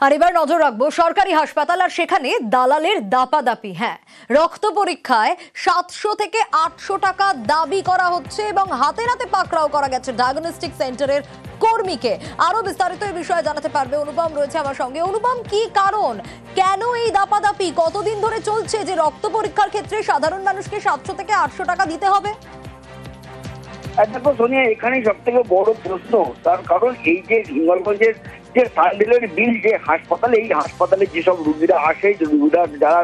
আর এবার নজর রাখবো সরকারি হাসপাতাল আর সেখানে দালালের দাপাদাপি। হ্যাঁ, রক্ত পরীক্ষায় 700 থেকে 800 টাকা দাবি করা হচ্ছে এবং হাতে নাতে পাকড়াও করা গেছে ডায়াগনস্টিক সেন্টারের কর্মীকে। আরো বিস্তারিত এই বিষয়ে জানাতে পারবে অনুপম, রয়েছে আমার সঙ্গে। অনুপম, কি কারণ, কেন এই দাপাদাপি, কতদিন ধরে চলছে যে রক্ত পরীক্ষার ক্ষেত্রে সাধারণ মানুষকে 700 থেকে 800 টাকা দিতে হবে? দেখো সোনিয়া, এখানেই সব থেকে বড় প্রশ্ন। তার কারণ এই যে হিঙ্গলগঞ্জের যে সানডেলের বিল, যে হাসপাতালে, এই হাসপাতালে যেসব রুগীরা আসে, রুগীরা যারা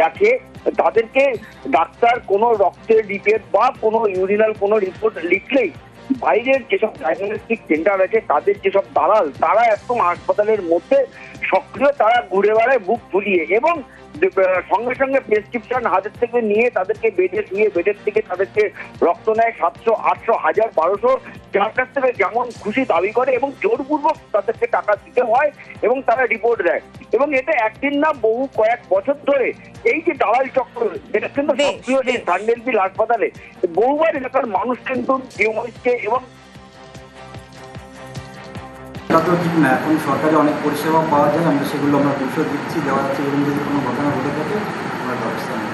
দেখে, তাদেরকে ডাক্তার কোনো রক্তের রিপোর্ট বা কোনো ইউরিনাল কোনো রিপোর্ট লিখলেই বাইরের যেসব ডায়াগনস্টিক সেন্টার আছে তাদের যেসব দালাল, তারা একদম হাসপাতালের মধ্যে সক্রিয়, তারা ঘুরে বেড়ায় বুক ফুলিয়ে এবং সঙ্গে সঙ্গে প্রেসক্রিপশন হাতের থেকে নিয়ে তাদেরকে বেডে শুয়ে বেডের থেকে তাদেরকে রক্ত নেয় 700, 800, 1000, 1200, যার কাছ থেকে যেমন খুশি দাবি করে এবং জোরপূর্বক তাদেরকে টাকা দিতে হয় এবং তারা রিপোর্ট দেয়। এবং এটা একদিন না, বহু কয়েক বছর ধরে এই যে দালাল চক্র, এটা কিন্তু সক্রিয় যে সানডেল বিল হাসপাতালে বহুবার এলাকার মানুষ কিন্তু নিয়মিতকে এবং ঠিক না। এখন সরকারি অনেক পরিষেবা পাওয়া যায়, আমরা সেগুলো আমরা পরিষেবা দিচ্ছি, দেওয়া যাচ্ছে। এবং যদি কোনো ঘটনা ঘটে থাকে আমরা ব্যবস্থা নেব।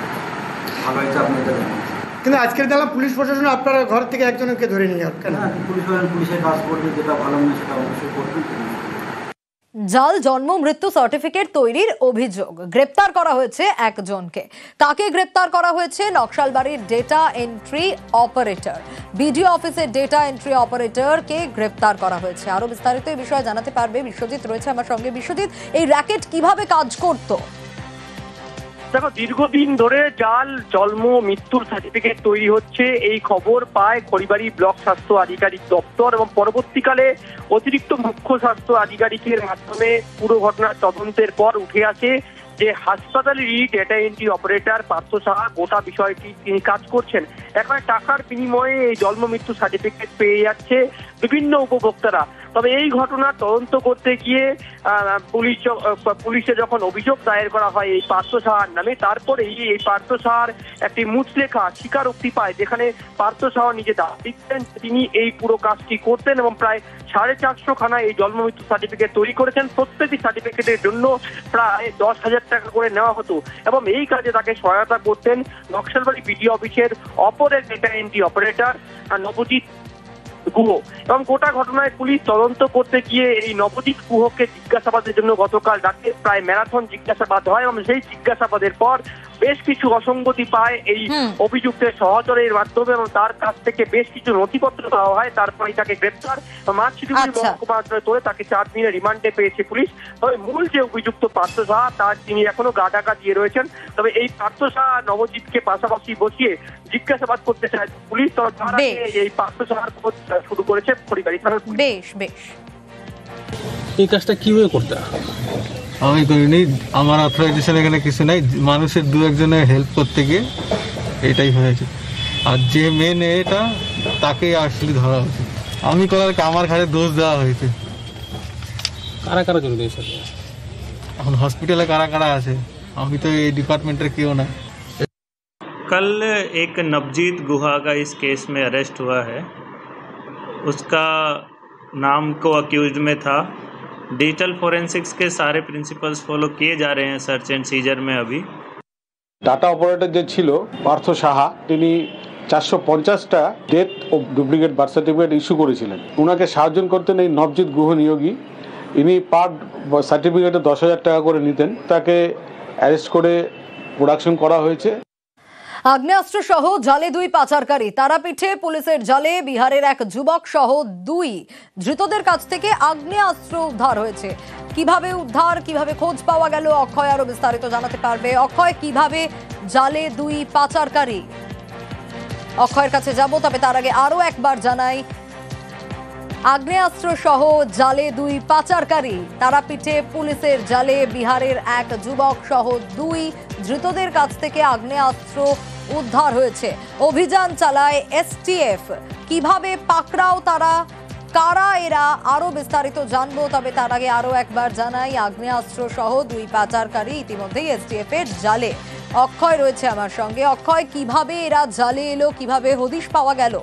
ভালো হয়েছে আপনি এটা জানেন। কিন্তু আজকের দিনে পুলিশ প্রশাসন আপনারা ঘর থেকে একজনকে ধরে নিয়ে যান কেন? পুলিশের কাজ করবে, যেটা ভালো নয় সেটা অবশ্যই করবে। জাল জন্ম মৃত্যু সার্টিফিকেট তৈরির অভিযোগ, গ্রেপ্তার করা হয়েছে একজনকে। কাকে গ্রেপ্তার করা হয়েছে? নকশালবাড়ির ডেটা এন্ট্রি অপারেটর, বিডিও অফিসের ডেটা এন্ট্রি অপারেটরকে গ্রেপ্তার করা হয়েছে। আরো বিস্তারিত এই বিষয়ে জানাতে পারবে বিশ্বজিৎ, রয়েছে আমার সঙ্গে। বিশ্বজিৎ, এই র্যাকেট কিভাবে কাজ করতো? দেখো, দীর্ঘদিন ধরে জাল জন্ম মৃত্যুর সার্টিফিকেট তৈরি হচ্ছে, এই খবর পায় খড়িবাড়ি ব্লক স্বাস্থ্য আধিকারিক দপ্তর এবং পরবর্তীকালে অতিরিক্ত মুখ্য স্বাস্থ্য আধিকারিকের মাধ্যমে পুরো ঘটনার তদন্তের পর উঠে আসে যে হাসপাতালেরই data entry operator Partha Saha গোটা বিষয়টি তিনি কাজ করছেন। এখন টাকার বিনিময়ে এই জন্ম মৃত্যু সার্টিফিকেট পেয়ে যাচ্ছে বিভিন্ন উপভোক্তারা। তবে এই ঘটনার তদন্ত করতে গিয়ে পুলিশে যখন অভিযোগ দায়ের করা হয় এই পার্থ সাহার নামে, তারপরেই এই পার্থ সাহার একটি মুচলেখা স্বীকারোক্তি পায়, যেখানে পার্থ সাহা নিজে দাবি দিচ্ছেন তিনি এই পুরো কাজটি করতেন এবং প্রায় 450 খানা এই জন্ম মৃত্যু সার্টিফিকেট তৈরি করেছেন। প্রত্যেকটি সার্টিফিকেটের জন্য প্রায় 10,000 টাকা করে নেওয়া হতো এবং এই কাজে তাকে সহায়তা করতেন নকশালবাড়ি বিডিও অফিসের অপর এক data entry operator Nabajit Guha. এবং গোটা ঘটনায় পুলিশ তদন্ত করতে গিয়ে এই নবজিৎ গুহকে জিজ্ঞাসাবাদের জন্য গতকাল রাতে প্রায় ম্যারাথন জিজ্ঞাসাবাদ হয় এবং সেই জিজ্ঞাসাবাদের পর বেশ কিছু অসঙ্গতি পায় এই অভিযুক্তের সহচরের মাধ্যমে এবং তার কাছ থেকে বেশ কিছু নথিপত্র পাওয়া হয়। তারপরে তাকে গ্রেপ্তার মার্চিডিউরি মহকুমা আদালতে তোলে, তাকে 4 দিনের রিমান্ডে পেয়েছে পুলিশ। তবে মূল যে অভিযুক্ত পার্থ সাহা, তার তিনি এখনো গা ঢাকা দিয়ে রয়েছেন। তবে এই পার্থ সাহা নবজিৎকে পাশাপাশি বসিয়ে জিজ্ঞাসাবাদ করতে চায় পুলিশ। তবে তার আগে এই পার্থ সাহার খোঁজ শুরু করেছে খড়িবাড়ি থানার পুলিশ। বেশ বেশ, এই কাজটা কিভাবে করতে হয় আমি করিনি, আমার অথরাইজেশন এখানে কিছু নাই, মানুষের দু একজনের হেল্প করতে গিয়ে এটাই হয়েছে। আর যে মেন এটা তাকে আসলে ধরা উচিত, আমি করার আমার ঘাড়ে দোষ দেওয়া হয়েছে। কারা কারা জড়িত এই সাথে? এখন হসপিটালে কারা কারা আছে, আমি তো এই ডিপার্টমেন্টের কেউ না। कल एक नवजीत गुहा का इस केस में अरेस्ट हुआ है। उसका नाम को अक्यूज में था। डिजिटल फोरेंसिक्स के सारे प्रिंसिपल्स फॉलो किए जा रहे हैं सर्च एंड सीजर में। अभी ডাটা অপারেটর যে ছিল পার্থ সাহা, তিনি 450টা ডেথ ও ডুপ্লিকেট বার্থ সার্টিফিকেট ইস্যু করেছিলেন। ওনাকে সাহায্য করতেন এই নবজিৎ গুহ নিয়োগী। ইনি পার সার্টিফিকেটে 10,000 টাকা করে নিতেন। তাকে অ্যারেস্ট করে প্রোডাকশন করা হয়েছে। আগ্নেয়াস্ত্র সহ জালে 2 পাচারকারী, তারাপীঠে পুলিশের জালে বিহারের এক যুবক সহ 2 ধৃতদের কাছ থেকে আগ্নেয়াস্ত্র উদ্ধার হয়েছে। কিভাবে উদ্ধার, কিভাবে খোঁজ পাওয়া গেল, অক্ষয় আরো বিস্তারিত জানাতে পারবে। অক্ষয়, কিভাবে জালে 2 পাচারকারী? অক্ষয়ের কাছে যাব, তবে তার আগে আরো একবার জানাই, আগ্নেয়াস্ত্র সহ জালে 2 পাচারকারী, তারাপীঠে পুলিশের জালে বিহারের এক যুবক সহ 2 ধৃতদের কাছ থেকে আগ্নেয়াস্ত্র উদ্ধার হয়েছে। অভিযান চালায় এসটিএফ। কিভাবে পাকড়াও তারা, কারা এরা, আরো বিস্তারিত জানবো। তবে তার আগে আরো একবার জানাই, আগ্নেয়াস্ত্র সহ 2 পাচারকারী ইতিমধ্যেই এসটিএফ এর জালে। অক্ষয় রয়েছে আমার সঙ্গে। অক্ষয়, কিভাবে এরা জালে এলো, কিভাবে হদিশ পাওয়া গেল?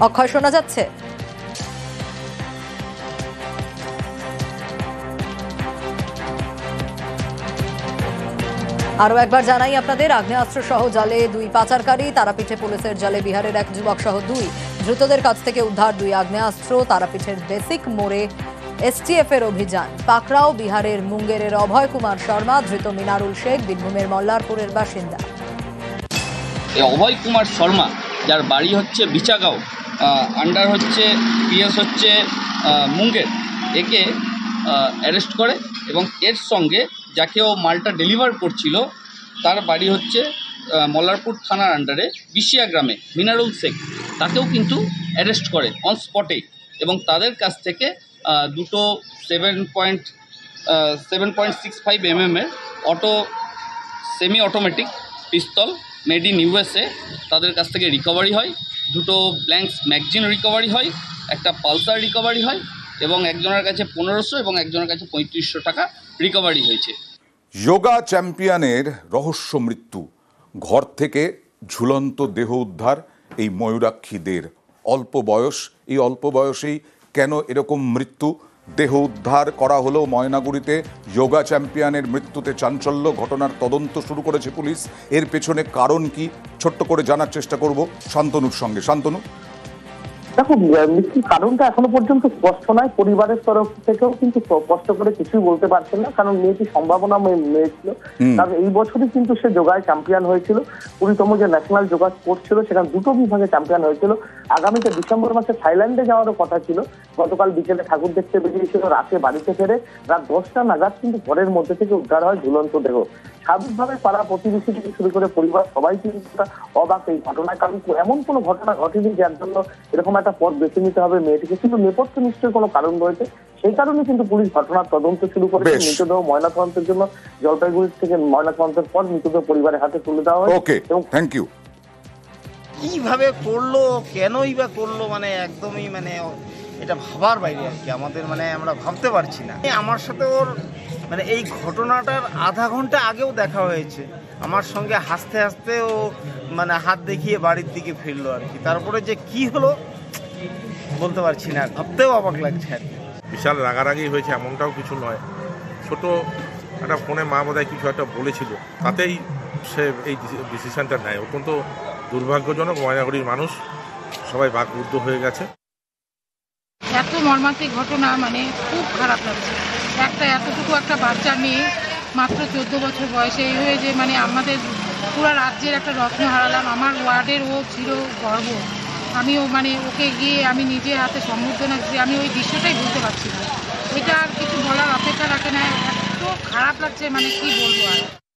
অক্ষয় শোনা যাচ্ছে? আরও একবার জানাই আপনাদের, আগ্নেয়াস্ত্র সহ জালে 2 পাচারকারী, তারাপীঠে পুলিশের জালে বিহারের 1 যুবক সহ 2 ধৃতদের কাছ থেকে উদ্ধার 2 আগ্নেয়াস্ত্র। তারাপীঠের বেসিক মোড়ে এসটিএফ এর অভিযান। পাকড়াও বিহারের মুঙ্গেরের অভয় কুমার শর্মা, ধৃত মিনারুল শেখ বীরভূমের মল্লারপুরের বাসিন্দা। অভয় কুমার শর্মা, যার বাড়ি হচ্ছে বিচাগাঁও, আন্ডার হচ্ছে পিএস হচ্ছে মুঙ্গের, একে অ্যারেস্ট করে এবং এর সঙ্গে যাকে ও মালটা ডেলিভার করছিল তার বাড়ি হচ্ছে মল্লারপুর থানার আন্ডারে বিশিয়া গ্রামে, মিনারুল শেখ, তাকেও কিন্তু অ্যারেস্ট করে অন স্পটে এবং তাদের কাছ থেকে দুটো 7.65 mm এর semi automatic pistol made in USA তাদের কাছ থেকে রিকভারি হয়, দুটো ব্ল্যাঙ্কস ম্যাগজিন রিকভারি হয়, একটা পালসার রিকভারি হয় এবং একজনের কাছে 1500 এবং একজনের কাছে 3500 টাকা রিকভারি হয়েছে। যোগা চ্যাম্পিয়নের রহস্য মৃত্যু, ঘর থেকে ঝুলন্ত দেহ উদ্ধার এই ময়ূরাক্ষীদের। অল্প বয়স, এই অল্প বয়সেই কেন এরকম মৃত্যু? দেহ উদ্ধার করা হলো ময়নাগুড়িতে। যোগা চ্যাম্পিয়নের মৃত্যুতে চাঞ্চল্য, ঘটনার তদন্ত শুরু করেছে পুলিশ। এর পেছনে কারণ কি ছোট্ট করে জানার চেষ্টা করব শান্তনুর সঙ্গে। শান্তনু, দেখো, মৃত্যুর কারণটা এখনো পর্যন্ত স্পষ্ট নয়। পরিবারের তরফ থেকেও কিন্তু স্পষ্ট করে কিছুই বলতে পারছেন না, কারণ মেয়েটি সম্ভাবনা মেয়ে ছিল। কারণ এই বছরই কিন্তু সে যোগায় চ্যাম্পিয়ন হয়েছিল। 20তম যে ন্যাশনাল যোগা স্পোর্ট ছিল সেখানে 2টো বিভাগে চ্যাম্পিয়ন হয়েছিল। আগামীতে ডিসেম্বর মাসে থাইল্যান্ডে যাওয়ারও কথা ছিল। গতকাল বিকেলে ঠাকুর দেখতে বেরিয়েছিল, রাতে বাড়িতে ফেরে রাত 10টা নাগাদ কিন্তু ঘরের মধ্যে থেকে উদ্ধার হয় ঝুলন্ত দেহ। স্বাভাবিকভাবে পাড়া প্রতিবেশী থেকে শুরু করে পরিবার সবাই কিন্তু অবাক এই ঘটনায়, কারণ এমন কোনো ঘটনা ঘটেনি যার জন্য এরকম একটা পথ বেছে নিতে হবে মেয়েটিকে। কিন্তু নেপথ্যে নিশ্চয়ই কোনো কারণ রয়েছে, সেই কারণে কিন্তু পুলিশ ঘটনার তদন্ত শুরু করেছে। মৃতদেহ ময়নাতদন্তের জন্য জলপাইগুড়ি থেকে ময়নাতদন্তের পর মৃতদেহ পরিবারের হাতে তুলে দেওয়া হয়। ওকে, থ্যাংক ইউ। কিভাবে করলো, কেনই বা করলো, মানে একদমই মানে এটা ভাবার বাইরে আর কি। আমাদের মানে আমরা ভাবতে পারছি না। আমার সাথে ওর মানে এই ঘটনাটার আধা ঘন্টা আগেও দেখা হয়েছে। আমার সঙ্গে হাসতে হাসতে ও মানে হাত দেখিয়ে বাড়ির দিকে ফিরলো আর কি। তারপরে যে কি হলো বলতে পারছি না, ভাবতেও অবাক লাগছে আর কি। বিশাল রাগারাগি হয়েছে এমনটাও কিছু নয়। ছোট একটা ফোনে মা বোধহয় কিছু একটা বলেছিল, তাতেই সে এই ডিসিশনটা নেয়। অত্যন্ত দুর্ভাগ্যজনক। ময়নাগুড়ির মানুষ সবাই বাকরুদ্ধ হয়ে গেছে। এত মর্মান্তিক ঘটনা, মানে খুব খারাপ লাগছে। এতটুকু একটা বাচ্চা মেয়ে, মাত্র 14 বছর বয়সে এই হয়ে যে মানে আমাদের পুরো রাজ্যের একটা রত্ন হারালাম। আমার ওয়ার্ডের ও ছিল গর্ব। আমিও মানে ওকে গিয়ে আমি নিজের হাতে সম্বর্ধনা দিচ্ছি। আমি ওই দৃশ্যটাই বুঝতে পারছি না। এটা আর কিছু বলার অপেক্ষা রাখে না। এত খারাপ লাগছে, মানে কি বলবো আর।